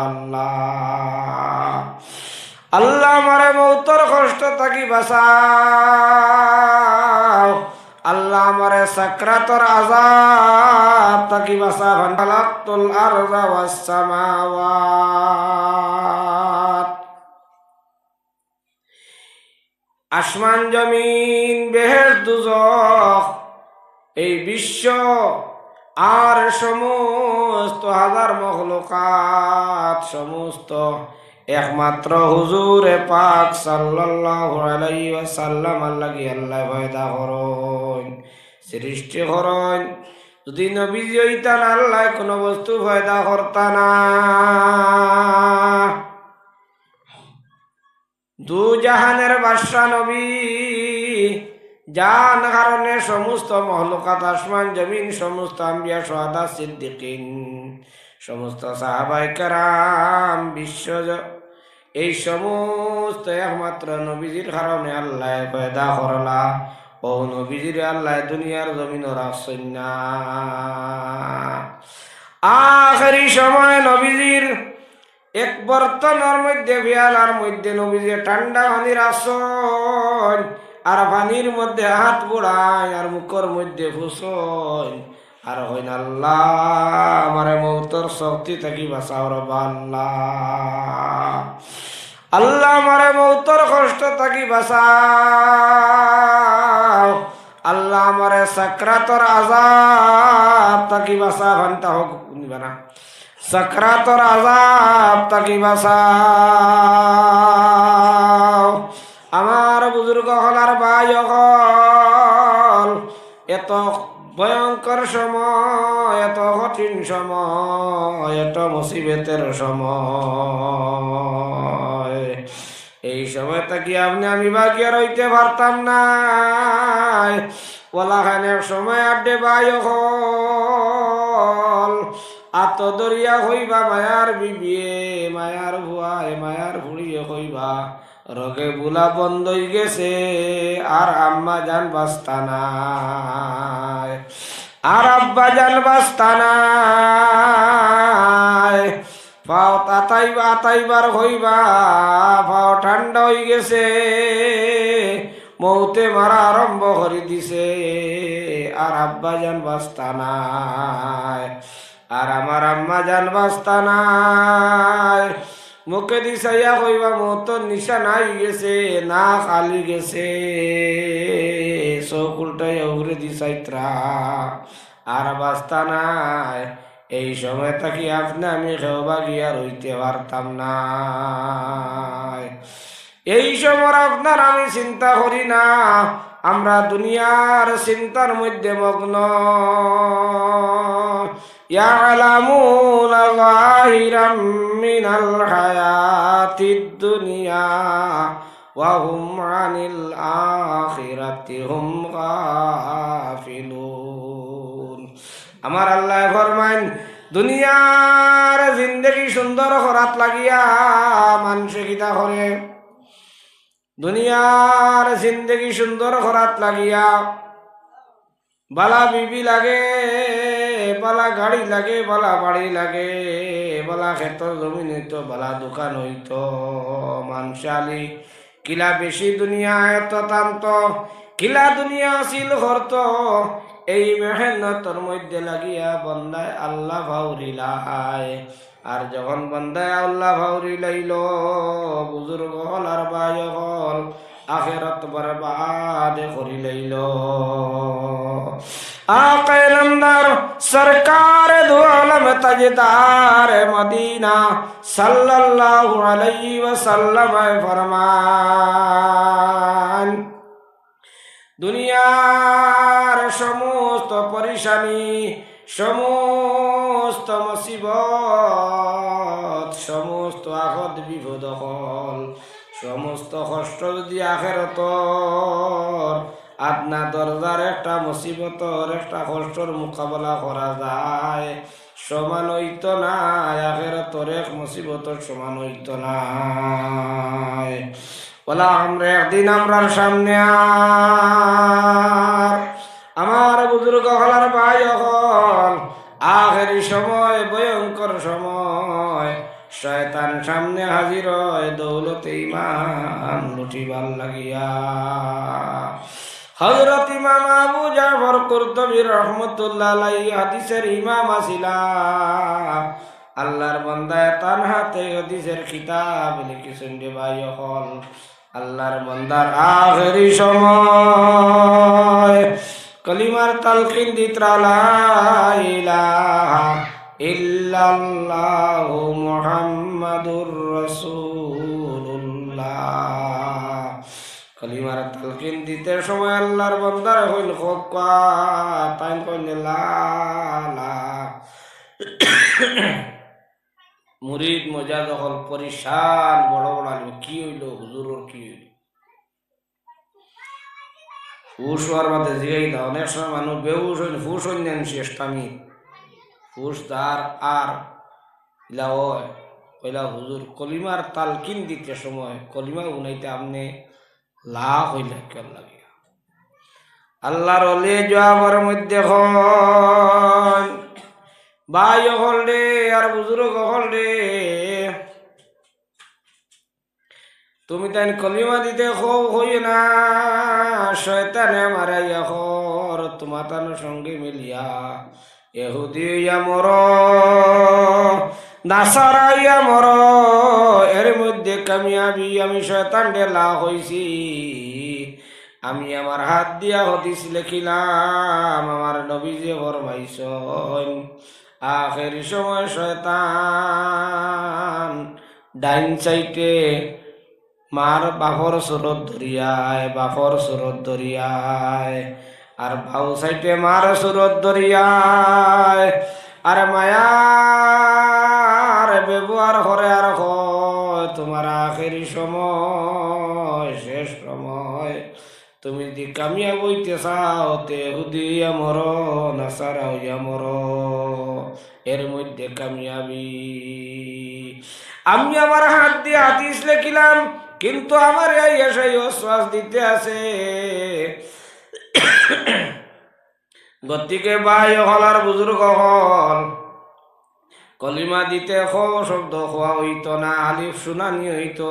আল্লাহ আল্লাহ আমারে মৌতর কষ্ট থাকি বাঁচাও আল্লাহ আমারে সাকরাতর আযাব থাকি বাঁচাও খালাকতুল আরযা ওয়াস সামাওয়াত আসমান জমিন বেহেশত দুজখ এই বিশ্ব আর সমস্ত হাজার মখলুকাত সমস্ত একমাত্র হুজুরে পাক সাল্লাল্লাহু আলাইহি ওয়াসাল্লাম আল্লাহকে আল্লাহ পয়দা করুন সৃষ্টি করুন যদি নবীজি হইতান আল্লাহ কোনো বস্তু পয়দা করতা না দু জাহানের বাদশা নবী যার কারণে সমস্ত মখলুকাত আসমান জমিন সমস্ত আম্বিয়া শুহাদা সিদ্দিকিন সমস্ত সাহাবায়ে কেরাম বিশ্ব এই সমস্ত একমাত্র নবীজির কারণে আল্লাহ পয়দা করলা ও নবীজির আল্লাহ দুনিয়ার জমিন রাখছেন না আখেরি সময় নবীজির এক বর্তনের মধ্যে বিয়ালার মধ্যে নবীজি ঠান্ডা পানি রাখছেন আর পানির মধ্যে হাত বুড়ায় আর মুখের মধ্যে ফুসন আর হইন আল্লাহ আমারে মৌতর শক্তি থাকি বাঁচাও রব আল্লাহ আল্লাহ আমারে মৌতর কষ্ট থাকি বাঁচাও আল্লাহ আমারে সাকরাতর আযাব থাকি বাঁচাও ঘন্টা হোক না সাকরাতর আযাব থাকি বাঁচাও আমার বুজুর্গ হল আর ভাই হল এত ভয়ঙ্কর সময় এত কঠিন সময় এত মুসিবতের সময় এই সময় থাকি আপনি আমি বাকি রইতে পারতাম না ওলাখানের সময় আড্ডে ভাই হল আত দরিয়া হইবা মায়ার বিবিয়ে মায়ার ভুয়ায় মায়ার ভুড়িয়ে হইবা রগে বুলা বন্ধ হয়ে গেছে আর আম্মা জান বাস্তা নাই আর আব্বা জান বাস্তা নাই পাও আতাইবার হইবা পাও ঠান্ডা হয়ে গেছে মৌতে মারা আরম্ভ করে দিছে আর আব্বা জান বাস্তা নাই আর আমার আম্মা জান বাস্তা নাই মুখে দিশাইয়া কইবা মতো নিশানাই গেছে না খালি গেছে চোখ উল্টাই উগরে দিশাইত্রা আর বাস্তা নাই এই সময় থাকি আপনি আমি খেবা গিয়া রইতে পারতাম না এই সময় আপনার আমি চিন্তা করি না আমরা দুনিয়ার চিন্তার মধ্যে মগ্ন يعلمون ظاهرا من الحياة الدنيا وهم عن الآخرة هم غافلون আমার আল্লাহ ফরমান দুনিয়ার জিন্দেগি সুন্দর করাত লাগিয়া মানুষে কিতা করে দুনিয়ার জিন্দেগি সুন্দর করাত লাগিয়া বালা বিবি লাগে বালা গাড়ি লাগে বালা বাড়ি লাগে বালা ক্ষেত জমিন হইতো বালা দোকান হইতো মানসালি কিলা বেশি দুনিয়া এত টানত কিলা দুনিয়া আসিল হরত এই মেহনতর মধ্যে লাগিয়া বন্দায় আল্লাহ ভাউরিলাই আর যখন বন্দায় আল্লাহ ভাউরি লাইল বুজুর্গ হল আর ভাই হল আখিরাত বরবাদ করি লাইল आक़े नमदार सरकार दो आलम ताजदार मदीना सल्लल्लाहु अलैहि वसल्लम फरमान दुनियार समस्त परेशानी समस्त मुसीबत समस्त आफत विपद हल समस्त कष्ट যদি আখিরাতর আপনা দরজার একটা মুসিবতর একটা কষ্টর মোকাবেলা করা যায় সমান হইত না আখিরাতের এক মুসিবতর সমান হইত না বলা আমরা একদিন আমরার সামনে আমার বুজুর্গ হলার ভাই হল আখেরি সময় ভয়ঙ্কর সময় শয়তান সামনে হাজির হয় দৌলতে ইমান লুটিবার লাগিয়া। হযরত ইমাম আবু জাফর কুরতুবী রাহমাতুল্লাহ আলাইহি হাদিসের ইমাম আছিলা। আল্লাহর বান্দা তার হাতে হাদিসের কিতাব লিখিছেন রে ভাই হল। আল্লাহর বান্দার আখেরি সময় কলিমার তালকিন দিত্রা লা ইলাহা ইল্লাল্লাহু মুহাম্মাদুর রাসূলুল্লাহ। কলিমার তালকিন দিতে সময় আল্লাহর বান্দার হইল খোকা তাই কইলে লা লা। মুরিদ মজা দখল পরিশান বড় বড় আলিম কি হইল হুজুরের কি হইল হুশ হওয়ার বাদে জিগাই দাও। অনেক সময় মানুষ বেহুশ হইল হুশ হইন শেষটামি হুশ তার আর ইলা হয় কইলা হুজুর কলিমার তালকিন দিতে সময় কলিমা উনাইতে আপনি লা হইলে কেন লাগে। আল্লাহর ওলি জবাবের মধ্যে হন ভাই হল রে আর বুজুর্গ হল রে, তুমি তাই কলিমা দিতে হই না শয়তানে মারাইয়া হর তোমার তার সঙ্গে মিলিয়া ইহুদি ইয়া মর নাসারা ইয়া মর এর মধ্যে কামিয়াবি আমি শয়তান ঢেলা হইছি। আমি আমার হাত দিয়া হদিস লিখিলাম আমার নবী যে ফরমাইছেন আখেরি সময় শয়তান ডাইন সাইটে মার বাফর সুরত ধরিয়ায় বাফর সুরত ধরিয়ায় আর বাউ সাইটে মার সুরত ধরিয়ায় আর মায়ার ব্যবহার করে আর হয় তোমার আখেরি সময় শেষ সময় তুমি যদি কামিয়া বইতে চাও তে হুদিয়া মর নাসারা হইয়া মর এর মধ্যে কামিয়াবি। আমি আমার হাত দিয়ে হাদিস লিখিলাম কিন্তু আমার এই এসে শ্বাস দিতে আছে। গতিকে ভাই হল আর বুজুর্গ হল কলিমা দিতে শব্দ খোয়া হইত না আলিফ শুনানি হইত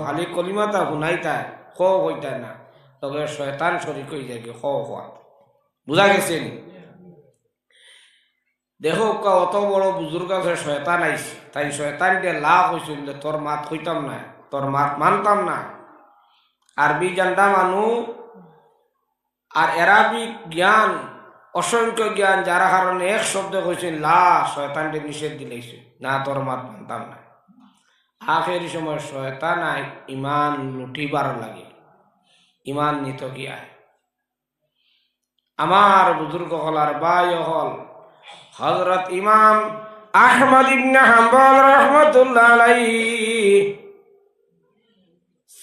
খালি কলিমাটা শুনাইতায় হইতায় না তবে শয়তান শরীক হয়ে যায় হওয়া বুঝা গেছে। দেখো অত বড় বুজুর্গ আছে শয়তান আইছে তাই শয়তান দিয়ে লাভ হয়েছিল তোর মাত হইতাম না তোর মাত মানতাম না। আরবি জানতা মানুষ আর এরাবি জ্ঞান অসংখ্য জ্ঞান যারা কারণে এক শব্দ কইছেন লা শয়তানকে নিষেধ দিলেছে না তোর মাত মানতাম না। আখেরি সময় শয়তান আয় ইমান লুটিবার লাগে ইমান নিত কি আয়। আমার বুজুর্গ হল আর ভাই হল হযরত ইমাম আহমদ ইবনে হাম্বল রাহমাতুল্লাহ আলাইহি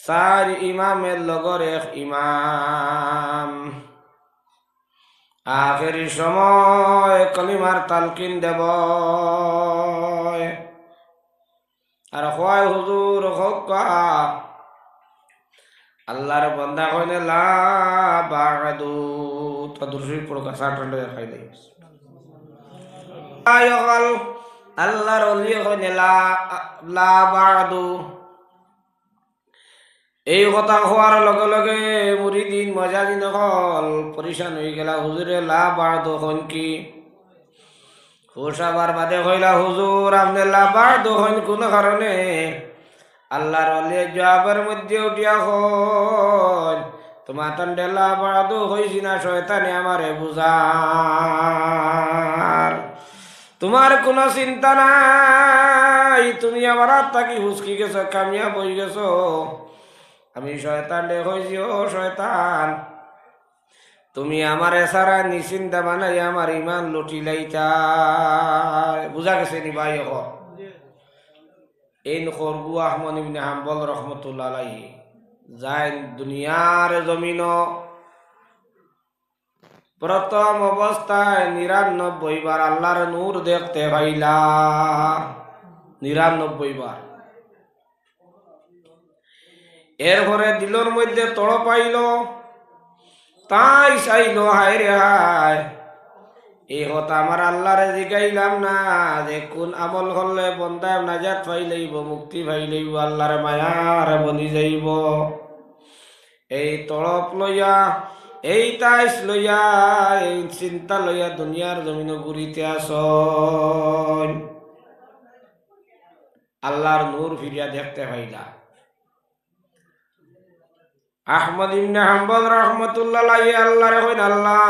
চার ইমামের লগর এক ইমাম আখেরি সময় কলিমার তালকিন দেব আর হয় হুজুর হকা আল্লাহর বান্দা কইনে লা বাদু তো দুরশি পড়ো কা 60 টাকা খাই দেই আয়গাল আল্লাহর ওলি কইনে লা বাদু। এই কথা হওয়ার লগে লগে মুরিদিন মজাজিন হল পরিশান হয়ে গেলা হুজুরে লা বাদু হন কি হুসাবার বাদে কইলা হুজুর আপনি লা বাদু হন কোন কারণে। আল্লাহর ওলি জবাবের মধ্যে উঠিয়া হন তোমার তন্ডেলা বাদু হইছি না শয়তানে আমারে বুঝার তোমার কোনো চিন্তা নাই তুমি আমার আত্মাকে হুসকি গেছো কামিয়া বই গেছো। আমি শয়তান রে হইছি ও শয়তান তুমি আমার এসারা নিশ্চিন্তা বানাই আমার ইমান লুটি লাইতা বুঝা গেছে নি ভাই হল। এই নখরবু আহমদ ইবনে হাম্বল রহমতুল্লাহ আলাইহি যাই দুনিয়ার জমিন প্রথম অবস্থায় ৯৯ বার আল্লাহর নূর দেখতে পাইলা ৯৯ বার। এরপরে দিলর মধ্যে তড় পাইল তাই চাইল হায় রে হায় এই কথা আমার আল্লাহরে জিগাইলাম না যে কোন আমল করলে বন্দায় নাজাত পাইলেইব, মুক্তি পাইলেইব, আল্লাহর মায়ার বনি যাইব। এই তড়প লইয়া, এই তাইস লইয়া, এই চিন্তা লইয়া দুনিয়ার জমিন ঘুরিতে আস। আল্লাহর নূর ফিরিয়া দেখতে পাইলা। আহমদ ইবনে হাম্বল রাহমাতুল্লাহ আলাইহি আল্লাহরে কইন, আল্লাহ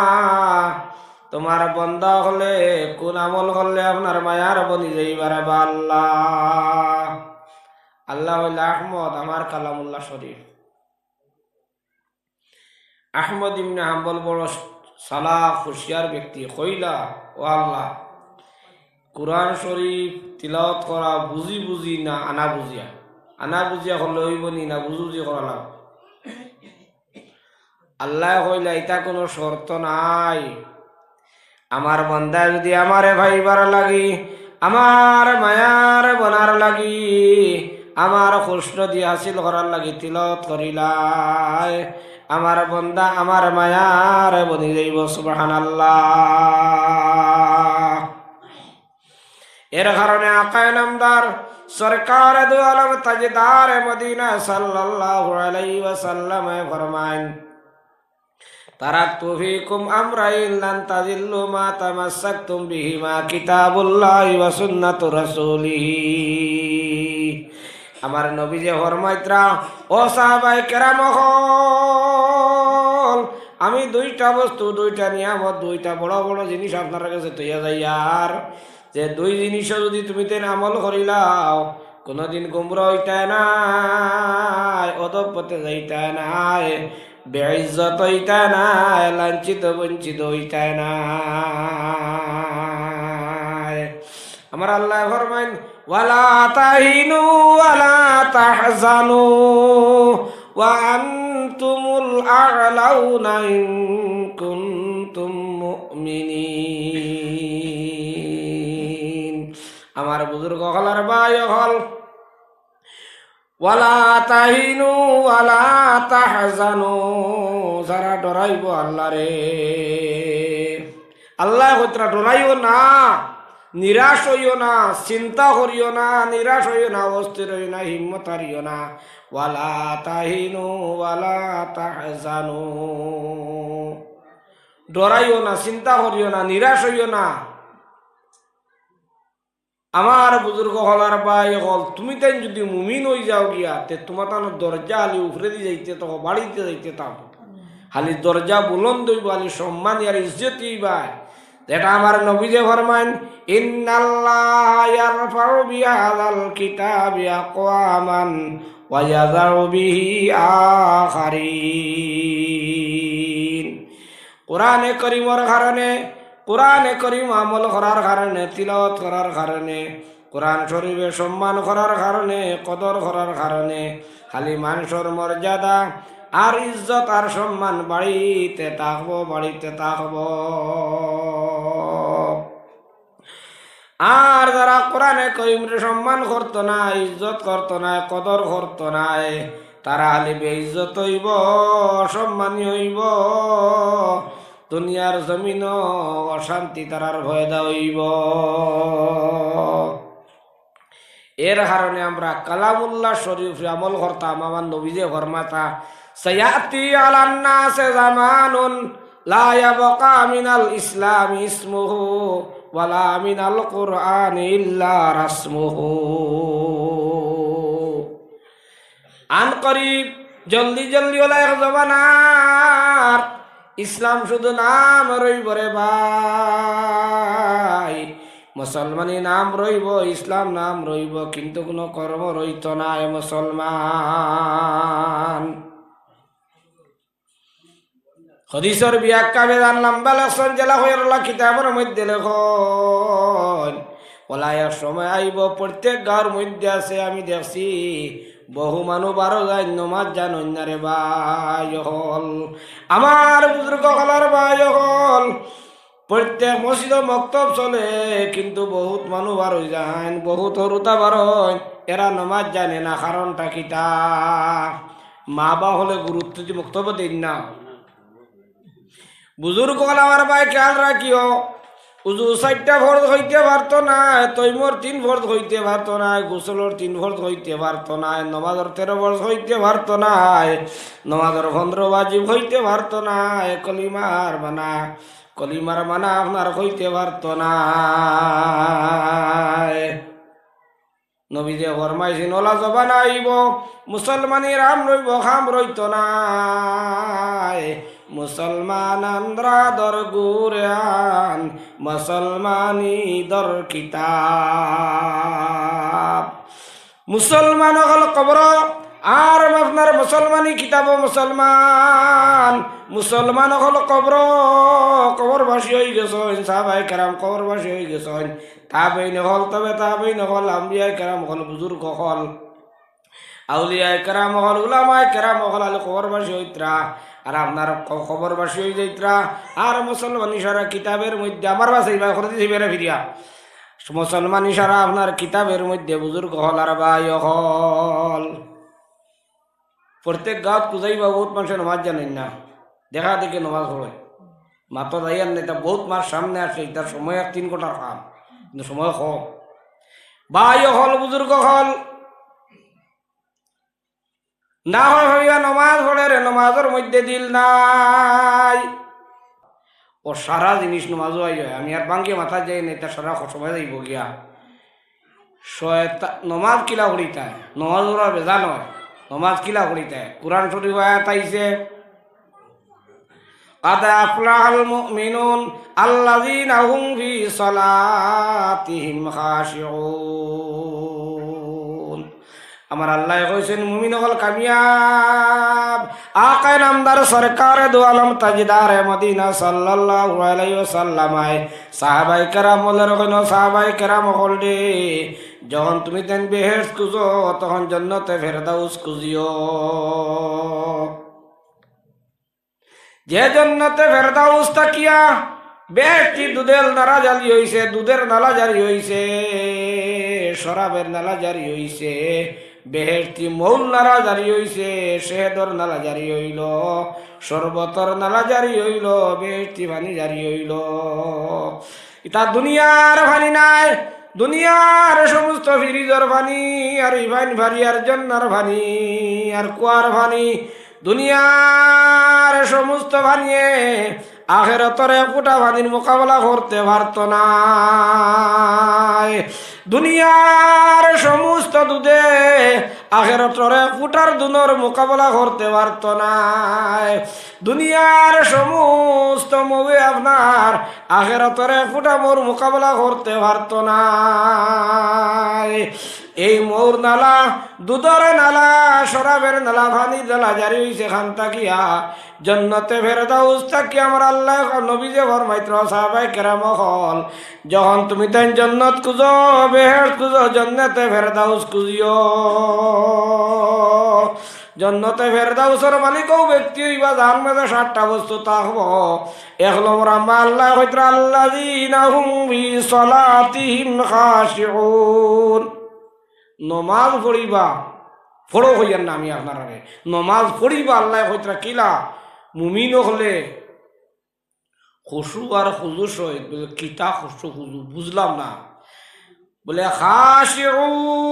তোমার বন্দা হলে কোন আমল করলে আপনার মায়ার বনি যাইবার বা আল্লাহ। আল্লাহ হইল আহমদ আমার কালামুল্লাহ শরীফ। আহমদ ইবনে হাম্বল বড় সালাহ হুশিয়ার ব্যক্তি, কইলা ও আল্লাহ কুরআন শরীফ তিলাওয়াত করা বুঝি বুঝি না আনা বুঝিয়া, আনা বুঝিয়া হলে হইব নি না বুঝি বুঝি করা লাগ। আল্লাহ কইলা এটা কোনো শর্ত নাই, আমার বন্দা যদি আমারে ভাইবার লাগি, আমার মায়ার বনার লাগি, আমার কৃষ্ণ দিয়ে হাসিল করার লাগি তিলাওয়াত করিলাই, আমার বন্দা আমার মায়ার বনি যাইব। সুবহানাল্লাহ। এর কারণে আকায়ে নামদার সরকার দু আলম তাজদার মদিনা সাল্লাল্লাহু আলাইহি ওয়াসাল্লাম ফরমান, তারাকতু ফীকুম আমরাইন লান তাযিল্লু মা তামাসসাকতুম বিহিমা কিতাবুল্লাহি ওয়া সুন্নাতু রাসূলিহি। আমার নবী যে ফরমাইতরা, ও সাহাবায়ে কেরাম হল, আমি দুইটা বস্তু, দুইটা নিয়ামত, দুইটা বড় বড় জিনিস আপনার কাছে তৈয়া যাই, আর যে দুই জিনিস যদি তুমি তেন আমল করিলাও কোনদিন গুমরা হইতা নাই, অধঃপথে যাইতা নাই, বেইজ্জত হইতা নাই, লাঞ্ছিত বঞ্চিত হইতা নাই। আমার আল্লাহ ফরমাইন, ওয়ালা তাহিনু ওয়ালা তাহজানু ওয়া আনতুমুল আ'লাউনা ইন কুনতুম মুমিনিন। আমার বুজুর্গ হলার ভাই হল, ওয়ালা তাহিনু ওয়ালা তাহজানু, যারা ডরাইব আল্লাহ রে, আল্লাহ কইতরা ডরাইও না, নিরাশ হইও না, চিন্তা করিও না, নিরাশ হইও না, অস্থির হইও না, হিম্মত হারিও না। ওয়ালা তাহিনু ওয়ালা তাহজানু, ডরাইও না, চিন্তা করিও না, নিরাশ হইও না। আমার বুজুর্গ হলার ভাই হল, তুমি তাই যদি মুমিন হয়ে যাও গিয়া, তে তোমার তানো দরজা হালি উফরে দিয়ে যাইতে তো বাড়িতে যাইতে তাও হালি দরজা বুলন্দ হইব, হালি সম্মান আর ইজ্জত হইবা। যেটা আমার নবী যে ফরমান, ইন্নাল্লাহা ইয়ারফাউ বিহাযাল কিতাবি আকওয়ামান ওয়া ইয়াযাউ বিহি আখারিন। কোরআনে কারীমের কারণে, কোরআনে কারীম আমল করার কারণে, তিলাওয়াত করার কারণে, কোরআন শরীফে সম্মান করার কারণে, কদর করার কারণে খালি মানুষের মর্যাদা আর ইজ্জত আর সম্মান বাড়িতে থাকবো, বাড়িতে থাকবো। আর যারা কোরআনে কারীমের সম্মান করত না, ইজ্জত করত না, কদর করত না, তারা খালি বেইজ্জত হইব, অসম্মানী হইব, দুনিয়ার জমিন অশান্তি তারার ভয়দা হইব। এর কারণে আমরা কালামুল্লাহ শরীফ আমল করতাম। আমার নবী যে ফরমাতা, সায়াতি আলান নাসে জামানুন লা ইয়াবকা মিনাল ইসলাম ইসমুহু ওয়ালা মিনাল কুরআনি ইল্লা রাসমুহু। আন করিব জলদি জলদি ওলা এক জমানার ইসলাম শুধু নাম রইব রে ভাই, মুসলমানি নাম রইব, ইসলাম নাম রইব, কিন্তু কোনো কর্ম রইত না মুসলমান। হাদিসের ব্যাখ্যা বেদান লম্বা লেখছেন, জেলা হইরলা কিতাবের মধ্যে লেখন, ওলা এক সময় আইব, প্রত্যেক গাঁর মধ্যে আছে, আমি দেখছি বহু মানুষ 12 যায় নমাজ জান রে ভাই হল। আমার বুজুর্গ হলার ভাই হল, প্রত্যেক মসজিদ মক্তব চলে, কিন্তু বহুত মানুষ বার হয়ে যায়, বহুত হরুতা বার হয়, এরা নমাজ জানে না। কারণটা কিটা? মা বা হলে গুরুত্ব দিয়ে বক্তব্য দিন না। বুজুর্গ হল আমার ভাই খেয়াল রাখিও, উজু 4টা ফরজ হইতে পারত না, তৈমর 3 ফরজ হইতে পারত না, গোসলর 3 ফরজ হইতে পারত না, নমাজের 13 ফরজ হইতে পারত না, নমাজের 15 ওয়াজিব হইতে পারত না, কলিমার মানা আপনার হইতে পারত না। নবীজে ফরমাইছি নলা জবান আইব মুসলমানি রাম রইব খাম রইত না, মুসলমান আন্দ্রা দর গুরান মুসলমানি দর কিতাব। মুসলমান হল কবর আর আপনার মুসলমানি কিতাব মুসলমান, মুসলমান হল কবরবাসী হয়ে গেছেন, সাহাবায়ে কেরাম কবরবাসী হয়ে গেছেন। তাবেইন হল, তবে তাবেইন হল, আম্বিয়ায়ে কেরাম হল, বুজুর্গ হল, আউলিয়ায়ে কেরাম হল, উলামায়ে কেরাম হল, আলে কবরবাসী হইতরা আর আপনার খবরবাসী হয়ে যাইতরা। আর মুসলমান ইশারা কিতাবের মধ্যে আমার বাসাই ভাই করে দিয়েছি বেড়ে ফিরিয়া, মুসলমান ইশারা আপনার কিতাবের মধ্যে বুজুর্গ হল আর ভাই হল। প্রত্যেক গাঁত পূজাইবা বহুত মানুষের নমাজ জানেন না, দেখা দেখে নমাজ পড়ে মাত্র যাইয়ার নেই, তা বহুত মাস সামনে আসে, তার সময় 3 ঘন্টার কাম, কিন্তু সময় কম। ভাই হল, বুজুর্গ হল, না হয় হইয়া নমাজ পড়ে রে, নমাজের মধ্যে দিল নাই, ও সারা জিনিস নমাজও আই হয়। আমি আর বাঙ্গিয়ে মাথা যাই না, তার সারা সময় যাইব গিয়া নমাজ কিলা করিতায়, নমাজ ওরা বেজা নয়, নমাজ কিলা করিতায়। কুরআন শরীফ আয়াত আইছে قد أفلح المؤمنون الذين هم في صلاتهم خاشعون। আমার আল্লাহ কইছেন মুমিন হল কামিয়াব। আকা নামদার সরকার দু আলম তাজদার মদিনা সাল্লাল্লাহু আলাইহি ওয়াসাল্লাম সাহাবায়ে কেরাম বলের কইন সাহাবায়ে কেরাম হল দে, যখন তুমি তেন বেহেশত খুঁজো তখন জান্নাতে ফেরদাউস খুঁজিও। যে জান্নাতে ফেরদাউস তাকিয়া বেশটি দুধের নালা জারি হইছে, দুধের নালা জারি হইছে, শরাবের নালা জারি হইছে, বেহেশতি মৌল নালা জারি হইছে, শেহদর নালা জারি হইল, শরবতর নালা জারি হইল, বেহেশতি পানি জারি হইল। এটা দুনিয়ার পানি নাই, দুনিয়ার সমস্ত ফিরিজর পানি আর ইভাইন ভারি আর জন্নার পানি আর কুয়ার পানি, দুনিয়ার সমস্ত পানিয়ে আখিরাতের ফুটা পানির মোকাবেলা করতে পারত না। দুনিয়ার সমস্ত দুধে আখিরাতের ফুটার দুনোর মোকাবেলা করতে পারত না। দুনিয়ার সমস্ত মৌয়ে আপনার আখিরাতের ফুটা মোর মোকাবেলা করতে পারত না। এই মৌর নালা, দুধের নালা, শরাবের নালা, পানির নালা জারি হইছে খান তাকিয়া জান্নাতে ফেরদাউস তাকিয়া আমার আল্লাহ নবী যে ফরমাইত সাহাবায়ে কেরাম হল, যখন তুমি তাই জান্নাত খুঁজো, বেহেশত খুঁজো, জান্নাতে ফেরদাউস খুঁজিও। জান্নাতে ফেরদাউসের মালিকও ব্যক্তি হইবা যার মাঝে 7টা বস্তু থাকবো। 1 নম্বর আমার আল্লাহ কইতরা আল্লাযীনা হুম ফি সালাতিহিম খাশিউন। নমাজ পড়িবা, পড়ো হইয়ার না, আমি আপনার নমাজ পড়িবা আল্লাহ কইতরা কিলা মুমিন হলে খুশু আর খুজু সহিত। বলে কিতা খুশু খুজু বুঝলাম না। বলে খাশিউন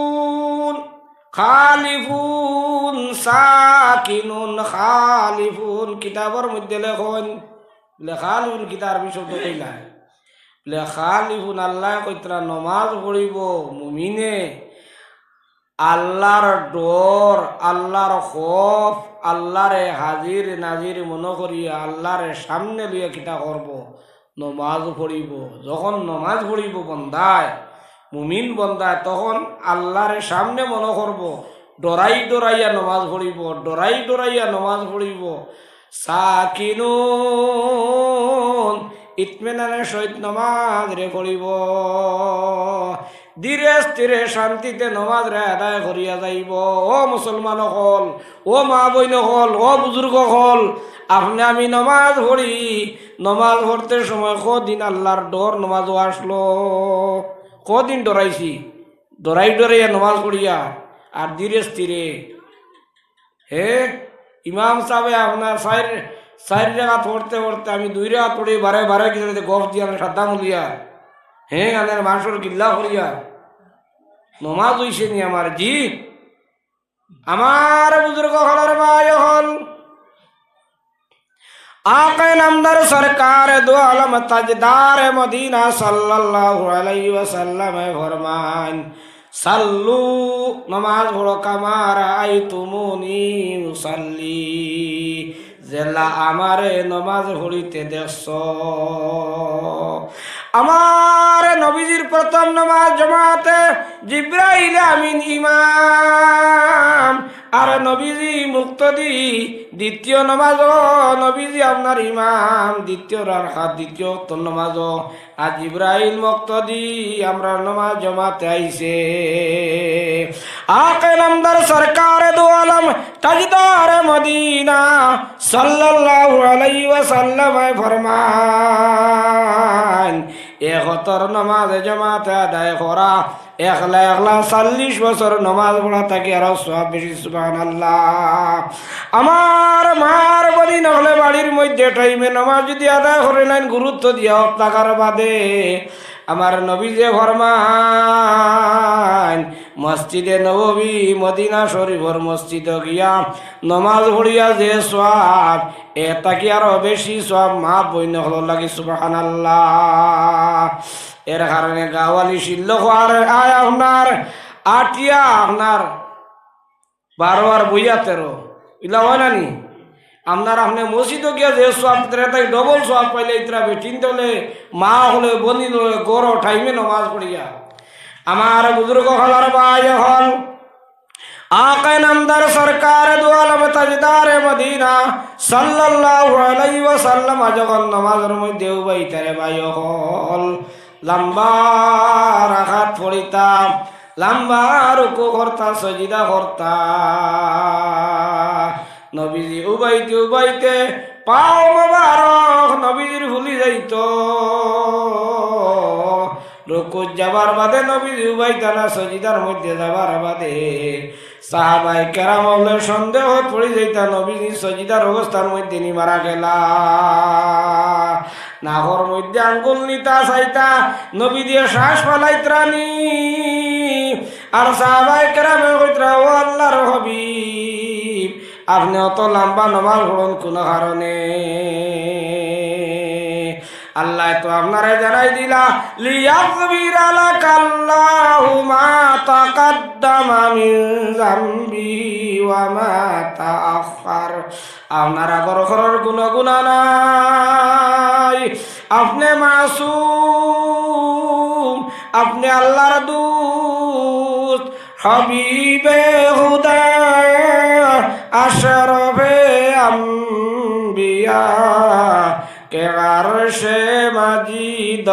খালিফুন সাকিনুন খালিফুন, কিতাবের মধ্যে লেখন। বলে খালিফুন কিতা আরবি শব্দ কইলা? বলে খালিফুন আল্লাহ কইতরা নমাজ পড়িব মুমিনে আল্লাহর ডর, আল্লাহর খৌফ, আল্লাহরে হাজির নাজির মনে করিয়া আল্লাহরে সামনে লইয়া কিতা করব, নমাজ পড়িব। যখন নমাজ পড়িব বন্দায়, মুমিন বন্দায়, তখন আল্লাহরে সামনে মনে করব, ডরাই ডরাইয়া নমাজ পড়িব, ডরাই ডরাইয়া নমাজ পড়িব। সাকিনুন ইতমিনানের সহিত নমাজ রে পড়িব, ধীরে স্থিরে শান্তিতে নমাজ রে আদায় করিয়া যাইব। ও মুসলমান হল, ও মা বইন হল, ও বুজুর্গ হল, আপনি আমি নমাজ পড়ি, নমাজ পড়তে সময় কদিন আল্লাহর ডর নমাজও আসলো, কদিন ডরাইছি, ডরাই ডরাইয়া নমাজ পড়িয়া আর ধীরে স্থিরে। হে ইমাম সাহেব আপনার চার জায়গা পড়তে পড়তে আমি 2 রাত পড়ি বারে বারে কিছু গফ দিয়া সাদা মুলিয়া হ্যাঁ আনের মানুষের গিল্লা করিয়া নমাজ হইছে নি আমার জি আমার বুজুর্গ হলার ভাই হল आके नमदर सरकार दो आलम ताजदार मदीना सल्लल्लाहु अलैहि वसल्लम फरमान सल्लू नमाज पढ़ो कमा राअयतुमुनी मुसल्ली जेला আমারে নমাজ পড়িতে দেখছো আমার নবীজির প্রথম নামাজ জামাতে জিবরাইল আমিন ইমাম আর নবীজি মুক্তদি দ্বিতীয় নামাজ নবীজি আপনার ইমাম দ্বিতীয় রাকাত দ্বিতীয় নামাজ আর জিবরাইল মুক্তদি আমরা নামাজ জামাতে আইছে आके नमदर सरकार दो आलम ताजदार मदीना सल्लल्लाहु अलैहि वसल्लम फरमान 71 नमाज जमात আদায় করা 1,40 বছর নামাজ পড়া থাকে আর সওয়াব বেশি সুবহানাল্লাহ আমার মার বলি নহলে বাড়ির মধ্যে টাইমে নামাজ যদি আদায় করে নেন গুরুত্ব দিয়া টাকার বাদে আমার নবী যে ফরমান মসজিদে নববী মদিনা শরীফর মসজিদে গিয়া নমাজ পড়িয়া যে সওয়াব এটা কি আরো বেশি সওয়াব মা বইন হলো লাগি সুবহানাল্লাহ এর কারণে গাওয়ালি শিল্লক আর আয় আপনার আটিয়া আপনার 12 আর বইয়া 13 ইলা হয় না নি আপনার আপনি মসজিদে গিয়া যে সওয়াব তাই ডবল সওয়াব পাইলে ইতরা চিন্তা হলে মা হলে বনি হলে গড় টাইমে নামাজ পড়িয়া আমার বুজুর্গ হলার ভাই হল आके नमदर सरकार दो आलम ताजदार मदीना सल्लल्लाहु अलैहि वसल्लम যখন নামাজের মধ্যে উবাইতারে ভাই হল লম্বা রাকাত পড়িতাম লম্বা রুকু করতা সজদা করতা নবীজি উবাইতে উবাইতে পাও মোবারক নবীজির ভুলি যাইতো রুকু যাবার বাদে নবীজি উবাইতা না সজদার মধ্যে যাবার বাদে সাহাবায়ে কেরাম হলে সন্দেহ পড়ে যাইতা নবীজি সজদার অবস্থার মধ্যে নি মারা গেলা নাহর মধ্যে আঙ্গুল নিতা চাইতা নবী দিয়ে শ্বাস ফালাইত্রানি আর সাহাবায়ে কেরাম কইত্রা ও আল্লাহর হাবিব আপনি অত লম্বা নামাজ পড়ুন কোন কারণে আল্লাহ তো আপনারে জানাই দিলা লিয়াগফিরা লাকাল্লাহু মা তাকাদ্দামা মিন যামবি ওয়া মা তাআখার আপনার আগর ঘরের গুনাহ নাই আপনি মাসুম আপনি আল্লাহর দূত হাবিবে খুদা আশরাফে আম্বিয়া কে আরশে মাজিদ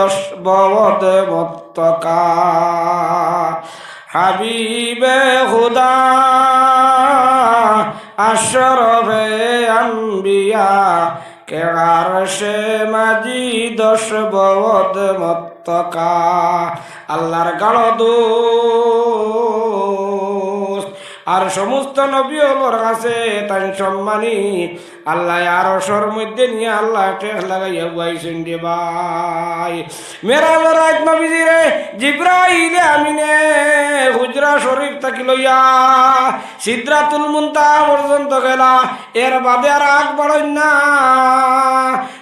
বদ মুত্তাকা হাবিবে খুদা আশরাফে আম্বিয়া কে আরশে মাজিদ বদ মুত্তাকা আল্লাহর গাঢ় দোস্ত আর সমস্ত নবী ওর কাছে তাই সম্মানী আল্লাহ আরশের মধ্যে নিয়ে আল্লাহ টেক লাগাইয়া গাইছেন রে ভাই মেরাজ নবীজি রে জিবরাইল আমিনে হুজরা শরীফ থেকে লইয়া সিদরাতুল মুনতাহা পর্যন্ত গেলা এর বাদে আর আগ বাড়েন না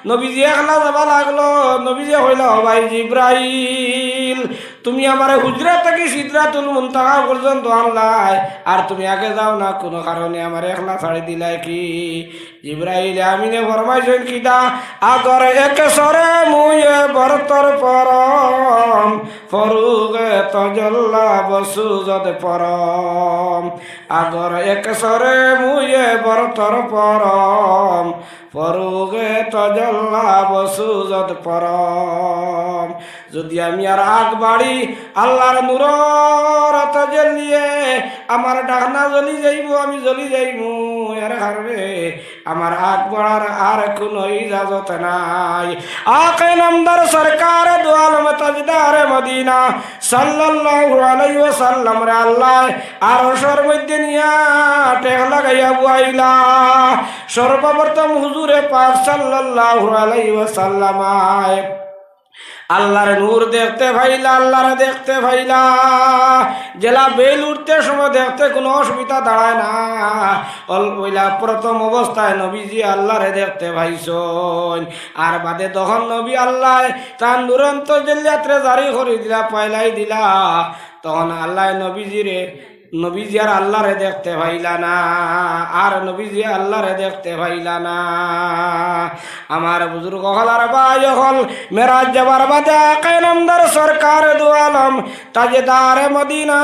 নবীজি একলা যাবা লাগলো নবীজি হইল ভাই জিবরাইল তুমি আমার হুজরা থেকে সিদরাতুল মুনতাহা পর্যন্ত আনলাই আর তুমি আগে যাও না কোনো কারণে আমার একলা ছাড়ি দিলাই কি জিবরাইল আমিনে ফরমাইছেন কিটা আগর এক সরে মুয়ে বরতর পরম ফরুগে তজল্লা বসুজদ পরম আগর এক সরে মুয়ে বরতর পরম ফরুগে তজল্লা বসুজদ পরম যদি আমি আর আগ বাড়ি আল্লাহর নূরের তজল্লিয়ে আমার ডাকনা জ্বলি যাইব আমি জ্বলি যাইব দুনিয়ার হারবে আমার আগ বাড়ার আর কোনো ইজাজত নাই। আকে নামদার সরকার দু আলম তাজদার মদিনা সাল্লাল্লাহু আলাইহি ওয়াসাল্লাম রে আল্লাহ আরশের মধ্যে নিয়া টেক লাগাইয়া বুয়াইলা সর্বপ্রথম হুজুরে পাক সাল্লাল্লাহু আলাইহি ওয়াসাল্লাম আল্লাহর নূর দেখতে ভাইলা, আল্লাহরে দেখতে ভাইলা। জেলা বেল উঠতে সময় দেখতে কোনো অসুবিধা দাঁড়ায় না। ওইলা প্রথম অবস্থায় নবীজি আল্লাহরে দেখতে ভাইছন। আর বাদে তখন নবী আল্লাহ তার দুরন্ত জেলিয়াত্রে জারি করে দিলা, পয়লাই দিলা। তখন আল্লাহ নবীজি আর আল্লাহরে দেখতে ভাইলা না, আর নবীজি আল্লাহরে দেখতে ভাইলা না। আমার বুজুর্গ হল আর ভাই হল মেরাজ যাবার বাদে আকে নামদার সরকার দু আলম তাজদার মদিনা